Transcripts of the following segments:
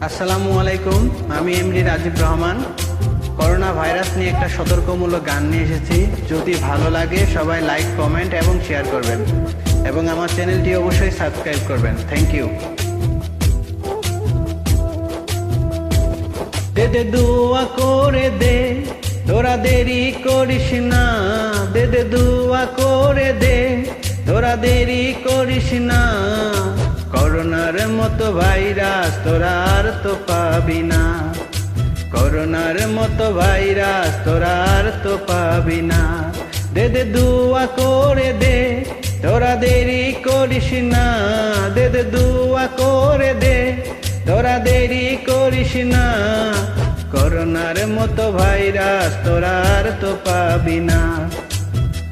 আসসালামু আলাইকুম, আমি MD Rajib Rahman. Corona virus নিয়ে একটা সতর্কমূলক গান নিয়ে এসেছি। যদি ভালো লাগে সবাই লাইক, কমেন্ট এবং শেয়ার করবেন এবং আমার চ্যানেলটি অবশ্যই সাবস্ক্রাইব করবেন। Thank you. দে দে দুয়া করে দে, তোরা দেরি করিস না। দে দে দুয়া করে দে, তোরা দেরি করিস না। করোনার মতো ভাইরাস তোরা আর তো পাবি না। করোনার মতো ভাইরাস তোরা আর তো পাবি না। দে দে দুয়া করে দে, তোরা দেরি করিস না। দে দে দুয়া করে দে, তোরা দেরি করিস না। করোনার মতো ভাইরাস তোরা আর তো পাবি না।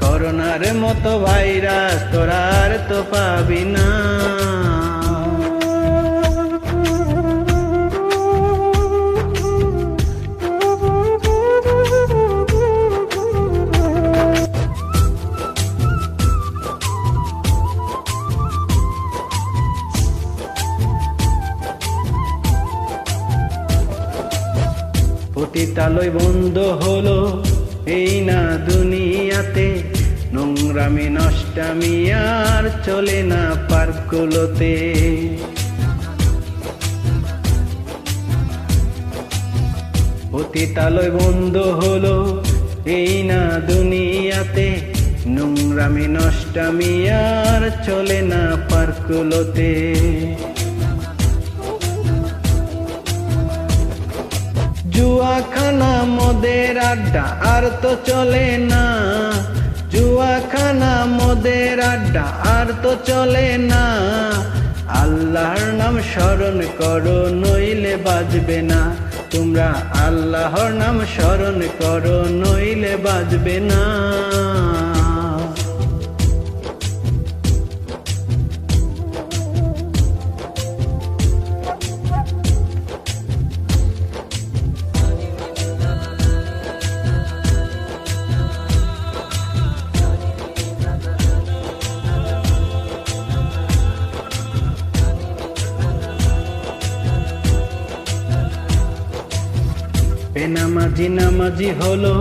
করোনার মতো ভাইরাস তোরা আর তো পাবি না। পতিতালয় বন্ধ হলো এই না দুনিয়াতে। নোংরামি নষ্টামি আর চলে না পার্কগুলোতে। পতিতালয় বন্ধ হলো এই না দুনিয়াতে। নোংরামি নষ্টামি আর চলে না পার্কগুলোতে। জুয়াখানা মদের আড্ডা আর তো চলে না। জুয়াখানা মদের আড্ডা আর তো চলে না। আল্লাহর নাম স্মরণ করো নইলে বাজবে না। তোমরা আল্লাহর নাম স্মরণ করো নইলে বাজবে না। বেনামাজি নামাজি হলো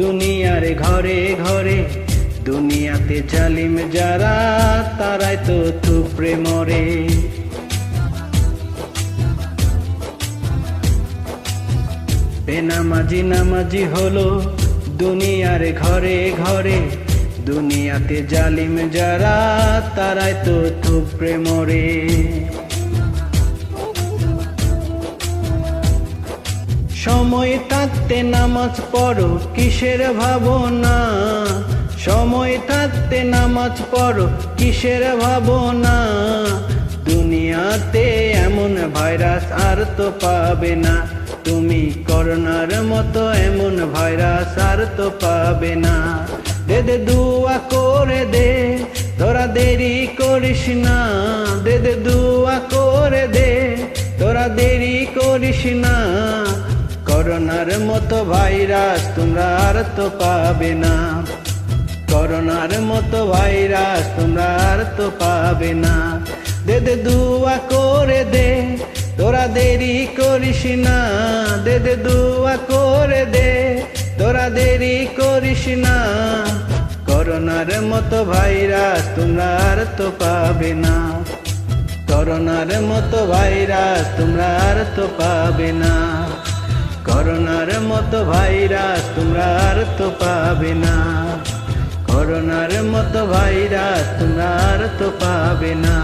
দুনিয়ার ঘরে ঘরে। দুনিয়াতে জালিম যারা তারাই তো থুপড়ে মরে। বেনামাজি নামাজি হলো দুনিয়ার ঘরে ঘরে। দুনিয়াতে জালিম যারা তারাই তো থুপড়ে মরে। সময় থাকতে নামাজ পড়ো কিসের ভাবনা। সময় থাকতে নামাজ পড়ো কিসের ভাবনা। দুনিয়াতে এমন ভাইরাস আর তো পাবে না। তুমি করোনার মতো এমন ভাইরাস আর তো পাবে না। দে দে দুয়া করে দে, তোরা দেরি করিস না। দে দে দুয়া করে দে, তোরা দেরি করিস না। করোনার মতো ভাইরাস তোমরা আর তো পাবে না। করোনার মতো ভাইরাস তোমরা আর তো পাবে না। দে দে দুয়া করে দে, তোরা দেরি করিস না। দে দে দুয়া করে দে, তোরা দেরি করিস না। করোনার মতো ভাইরাস তোমরা আর তো পাবে না। করোনার মতো ভাইরাস তোমরা আর তো পাবে না। করোনার মতো ভাইরাস তোমরা আর তো পাবে না। করোনার মতো ভাইরাস তোমরা আর তো পাবে না।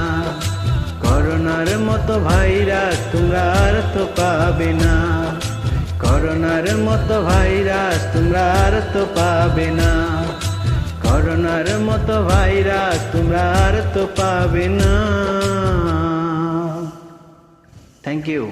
করোনার মতো ভাইরাস তোমরা আর তো পাবে না। করোনার মতো ভাইরাস তোমরা আর তো পাবে না। করোনার মতো ভাইরাস তোমরা আর তো পাবে না। Thank you.